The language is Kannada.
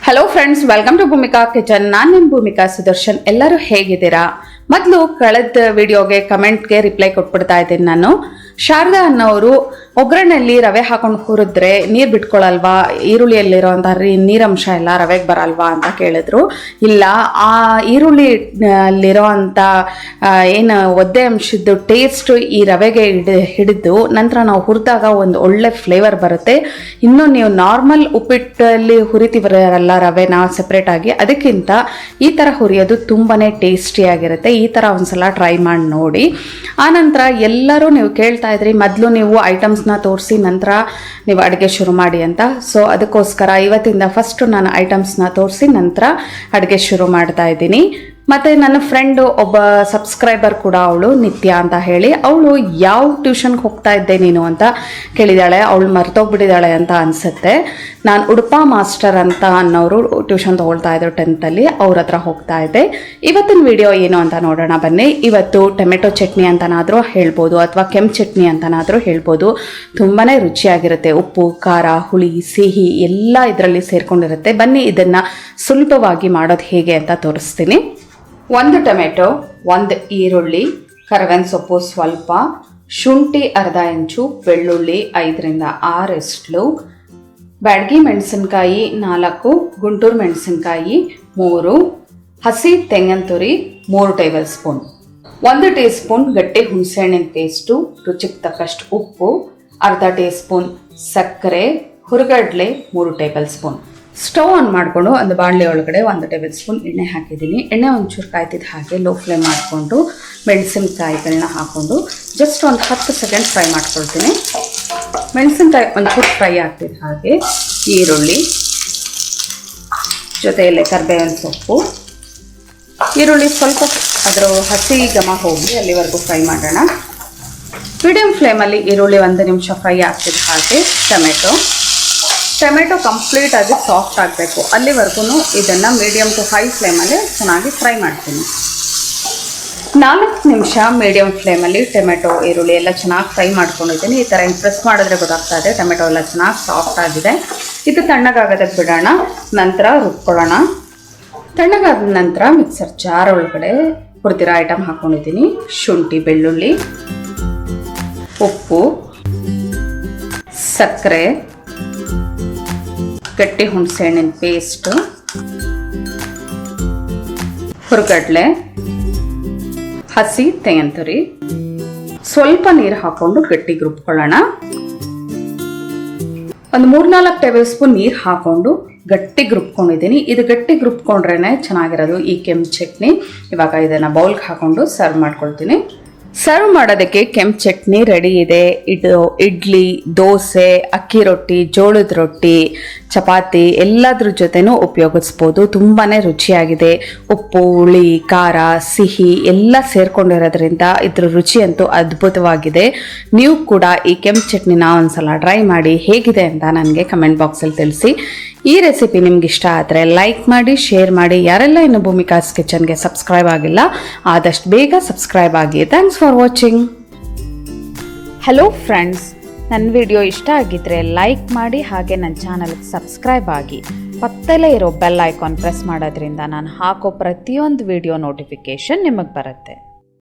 Hello friends, welcome to Bhumika kitchen. ನಾನು ನಿಮ್ಮ ಭೂಮಿಕಾ ಸುದರ್ಶನ್. ಎಲ್ಲರೂ ಹೇಗಿದ್ದೀರಾ? ಮೊದಲು ಕಳೆದ ವಿಡಿಯೋಗೆ ಕಮೆಂಟ್ಗೆ ರಿಪ್ಲೈ ಕೊಟ್ಬಿಡ್ತಾ ಇದ್ದೀನಿ ನಾನು. ಶಾರದಾ ಅನ್ನೋರು ಒಗ್ಗರಣೆಯಲ್ಲಿ ರವೆ ಹಾಕೊಂಡು ಹುರಿದ್ರೆ ನೀರು ಬಿಟ್ಕೊಳ್ಳಲ್ವಾ, ಈರುಳ್ಳಿಯಲ್ಲಿರೋಂಥ ನೀರಂಶ ಎಲ್ಲ ರವೆಗೆ ಬರಲ್ವಾ ಅಂತ ಕೇಳಿದ್ರು. ಇಲ್ಲ, ಆ ಈರುಳ್ಳಿಯಲ್ಲಿರೋ ಅಂಥ ಏನು ಒದ್ದೆ ಅಂಶದ್ದು ಟೇಸ್ಟು ಈ ರವೆಗೆ ಹಿಡಿದು ನಂತರ ನಾವು ಹುರಿದಾಗ ಒಂದು ಒಳ್ಳೆ ಫ್ಲೇವರ್ ಬರುತ್ತೆ. ಇನ್ನು ನೀವು ನಾರ್ಮಲ್ ಉಪ್ಪಿಟ್ಟಲ್ಲಿ ಹುರಿತೀವರಲ್ಲ ರವೆನ ಸೆಪ್ರೇಟಾಗಿ, ಅದಕ್ಕಿಂತ ಈ ಥರ ಹುರಿಯೋದು ತುಂಬಾ ಟೇಸ್ಟಿಯಾಗಿರುತ್ತೆ. ಈ ಥರ ಒಂದ್ಸಲ ಟ್ರೈ ಮಾಡಿ ನೋಡಿ. ಆನಂತರ ಎಲ್ಲರೂ ನೀವು ಕೇಳ್ತಾ ಇದ್ರಿ, ಮೊದಲು ನೀವು ಐಟಮ್ಸ್ನ ತೋರಿಸಿ ನಂತರ ನೀವು ಅಡುಗೆ ಶುರು ಮಾಡಿ ಅಂತ. ಸೊ ಅದಕ್ಕೋಸ್ಕರ ಇವತ್ತಿಂದ ಫಸ್ಟ್ ನಾನು ಐಟಮ್ಸ್ನ ತೋರಿಸಿ ನಂತರ ಅಡುಗೆ ಶುರು ಮಾಡ್ತಾ ಇದ್ದೀನಿ. ಮತ್ತು ನನ್ನ ಫ್ರೆಂಡು ಒಬ್ಬ ಸಬ್ಸ್ಕ್ರೈಬರ್ ಕೂಡ, ಅವಳು ನಿತ್ಯ ಅಂತ ಹೇಳಿ, ಅವಳು ಯಾವ ಟ್ಯೂಷನ್ಗೆ ಹೋಗ್ತಾ ಇದ್ದೆ ನೀನು ಅಂತ ಕೇಳಿದಾಳೆ. ಅವಳು ಮರ್ತೋಗ್ಬಿಟ್ಟಿದ್ದಾಳೆ ಅಂತ ಅನಿಸುತ್ತೆ. ನಾನು ಉಡುಪ ಮಾಸ್ಟರ್ ಅಂತ ಅನ್ನೋರು ಟ್ಯೂಷನ್ ತೊಗೊಳ್ತಾ ಇದ್ರು 10th ಅಲ್ಲಿ, ಅವ್ರ ಹತ್ರ ಹೋಗ್ತಾ ಇದ್ದೆ. ಇವತ್ತಿನ ವಿಡಿಯೋ ಏನು ಅಂತ ನೋಡೋಣ ಬನ್ನಿ. ಇವತ್ತು ಟೊಮೆಟೊ ಚಟ್ನಿ ಅಂತನಾದರೂ ಹೇಳ್ಬೋದು ಅಥವಾ ಕೆಂಪು ಚಟ್ನಿ ಅಂತನಾದರೂ ಹೇಳ್ಬೋದು. ತುಂಬಾ ರುಚಿಯಾಗಿರುತ್ತೆ. ಉಪ್ಪು, ಖಾರ, ಹುಳಿ, ಸಿಹಿ ಎಲ್ಲ ಇದರಲ್ಲಿ ಸೇರ್ಕೊಂಡಿರುತ್ತೆ. ಬನ್ನಿ ಇದನ್ನು ಸುಲಭವಾಗಿ ಮಾಡೋದು ಹೇಗೆ ಅಂತ ತೋರಿಸ್ತೀನಿ. 1 ಟೊಮೆಟೊ, 1 ಈರುಳ್ಳಿ, ಕರಿಬೇವಿನ ಸೊಪ್ಪು ಸ್ವಲ್ಪ, ಶುಂಠಿ ಅರ್ಧ ಇಂಚು, ಬೆಳ್ಳುಳ್ಳಿ 5ರಿಂದ 6 ಎಸ್ಳು, ಬ್ಯಾಡಗಿ ಮೆಣಸಿನ್ಕಾಯಿ 4, ಗುಂಟೂರು ಮೆಣಸಿನ್ಕಾಯಿ 3, ಹಸಿ ತೆಂಗಿನ ತುರಿ 3 ಟೇಬಲ್ ಸ್ಪೂನ್, 1 ಟೀ ಸ್ಪೂನ್ ಗಟ್ಟಿ ಹುಣಸೆಹಣ್ಣಿನ ಪೇಸ್ಟು, ರುಚಿಗೆ ತಕ್ಕಷ್ಟು ಉಪ್ಪು, ಅರ್ಧ ಟೀ ಸ್ಪೂನ್ ಸಕ್ಕರೆ, ಹುರಿಗಡಲೆ 3 ಟೇಬಲ್ ಸ್ಪೂನ್. ಸ್ಟವ್ ಆನ್ ಮಾಡಿಕೊಂಡು ಒಂದು ಬಾಣಲೆ ಒಳಗಡೆ 1 ಟೇಬಲ್ ಸ್ಪೂನ್ ಎಣ್ಣೆ ಹಾಕಿದ್ದೀನಿ. ಎಣ್ಣೆ ಒಂಚೂರು ಕಾಯ್ತಿದ್ದ ಹಾಗೆ ಲೋ ಫ್ಲೇಮ್ ಮಾಡಿಕೊಂಡು ಮೆಣಸಿನ್ಕಾಯಿಗಳನ್ನ ಹಾಕ್ಕೊಂಡು ಜಸ್ಟ್ ಒಂದು 10 ಸೆಕೆಂಡ್ ಫ್ರೈ ಮಾಡ್ಕೊಳ್ತೀನಿ. ಮೆಣಸಿನ್ಕಾಯಿ ಒಂಚೂರು ಫ್ರೈ ಆಗ್ತಿದ್ದ ಹಾಗೆ ಈರುಳ್ಳಿ ಜೊತೆಯಲ್ಲೇ ಕರಿಬೇವಿನ ಸೊಪ್ಪು, ಈರುಳ್ಳಿ ಸ್ವಲ್ಪ ಅದರ ಹಸಿ ಘಮ ಹೋಗಿ ಅಲ್ಲಿವರೆಗೂ ಫ್ರೈ ಮಾಡೋಣ. ಮೀಡಿಯಂ ಫ್ಲೇಮಲ್ಲಿ ಈರುಳ್ಳಿ 1 ನಿಮಿಷ ಫ್ರೈ ಆಗ್ತಿದ್ದ ಹಾಗೆ ಟೊಮೆಟೊ ಕಂಪ್ಲೀಟ್ ಆಗಿ ಸಾಫ್ಟ್ ಆಗಬೇಕು. ಅಲ್ಲಿವರೆಗೂ ಇದನ್ನು ಮೀಡಿಯಮ್ ಟು ಹೈ ಫ್ಲೇಮಲ್ಲಿ ಚೆನ್ನಾಗಿ ಫ್ರೈ ಮಾಡ್ತೀನಿ. 4 ನಿಮಿಷ ಮೀಡಿಯಮ್ ಫ್ಲೇಮಲ್ಲಿ ಟೊಮೆಟೊ ಈರುಳ್ಳಿ ಎಲ್ಲ ಚೆನ್ನಾಗಿ ಫ್ರೈ ಮಾಡ್ಕೊಂಡಿದ್ದೀನಿ. ಈ ಥರ ಪ್ರೆಸ್ ಮಾಡಿದ್ರೆ ಗೊತ್ತಾಗ್ತಾ ಇದೆ ಟೊಮೆಟೊ ಎಲ್ಲ ಚೆನ್ನಾಗಿ ಸಾಫ್ಟ್ ಆಗಿದೆ. ಇದು ತಣ್ಣಗಾಗೋದಕ್ಕೆ ಬಿಡೋಣ, ನಂತರ ರುಬ್ಕೊಳ್ಳೋಣ. ತಣ್ಣಗಾದ ನಂತರ ಮಿಕ್ಸರ್ ಜಾರ್ ಒಳಗಡೆ ಹುರಿದಿರೋ ಐಟಮ್ ಹಾಕ್ಕೊಂಡಿದ್ದೀನಿ. ಶುಂಠಿ, ಬೆಳ್ಳುಳ್ಳಿ, ಉಪ್ಪು, ಸಕ್ಕರೆ, ಗಟ್ಟಿ ಹುಣಸೆಹಣ್ಣಿನ ಪೇಸ್ಟು, ಹುರಿಗಡಲೆ, ಹಸಿ ತೆಂಗಿನ ತುರಿ, ಸ್ವಲ್ಪ ನೀರು ಹಾಕೊಂಡು ಗಟ್ಟಿಗೆ ರುಬ್ಕೊಳ್ಳೋಣ. ಒಂದು 3-4 ಟೇಬಲ್ ಸ್ಪೂನ್ ನೀರು ಹಾಕೊಂಡು ಗಟ್ಟಿಗೆ ರುಬ್ಕೊಂಡಿದ್ದೀನಿ. ಇದು ಗಟ್ಟಿಗೆ ರುಬ್ಕೊಂಡ್ರೇ ಚೆನ್ನಾಗಿರೋದು ಈ ಕೆಂಪು ಚಟ್ನಿ. ಇವಾಗ ಇದನ್ನು ಬೌಲ್ಗೆ ಹಾಕೊಂಡು ಸರ್ವ್ ಮಾಡ್ಕೊಳ್ತೀನಿ. ಸರ್ವ್ ಮಾಡೋದಕ್ಕೆ ಕೆಂಪು ಚಟ್ನಿ ರೆಡಿ ಇದೆ. ಇದು ಇಡ್ಲಿ, ದೋಸೆ, ಅಕ್ಕಿ ರೊಟ್ಟಿ, ಜೋಳದ ರೊಟ್ಟಿ, ಚಪಾತಿ ಎಲ್ಲದ್ರ ಜೊತೆನೂ ಉಪಯೋಗಿಸ್ಬೋದು. ತುಂಬಾ ರುಚಿಯಾಗಿದೆ. ಉಪ್ಪು, ಹುಳಿ, ಖಾರ, ಸಿಹಿ ಎಲ್ಲ ಸೇರ್ಕೊಂಡಿರೋದ್ರಿಂದ ಇದ್ರ ರುಚಿ ಅಂತೂ ಅದ್ಭುತವಾಗಿದೆ. ನೀವು ಕೂಡ ಈ ಕೆಂಪು ಚಟ್ನಿನ ಒಂದ್ಸಲ ಟ್ರೈ ಮಾಡಿ ಹೇಗಿದೆ ಅಂತ ನನಗೆ ಕಮೆಂಟ್ ಬಾಕ್ಸಲ್ಲಿ ತಿಳಿಸಿ. ಈ ರೆಸಿಪಿ ನಿಮ್ಗೆ ಇಷ್ಟ ಆದರೆ ಲೈಕ್ ಮಾಡಿ, ಶೇರ್ ಮಾಡಿ. ಯಾರೆಲ್ಲ ಇನ್ನು ಭೂಮಿಕಾಸ್ ಕಿಚನ್ಗೆ ಸಬ್ಸ್ಕ್ರೈಬ್ ಆಗಿಲ್ಲ ಆದಷ್ಟು ಬೇಗ ಸಬ್ಸ್ಕ್ರೈಬ್ ಆಗಿ. Thanks for watching. Hello friends, ನನ್ನ ವಿಡಿಯೋ ಇಷ್ಟ ಆಗಿದ್ರೆ ಲೈಕ್ ಮಾಡಿ, ಹಾಗೆ ನನ್ನ ಚಾನಲ್ಗೆ ಸಬ್ಸ್ಕ್ರೈಬ್ ಆಗಿ. ಪಕ್ಕದಲ್ಲೇ ಇರೋ ಬೆಲ್ ಐಕಾನ್ ಪ್ರೆಸ್ ಮಾಡೋದ್ರಿಂದ ನಾನು ಹಾಕೋ ಪ್ರತಿಯೊಂದು ವಿಡಿಯೋ ನೋಟಿಫಿಕೇಷನ್ ನಿಮಗೆ ಬರುತ್ತೆ.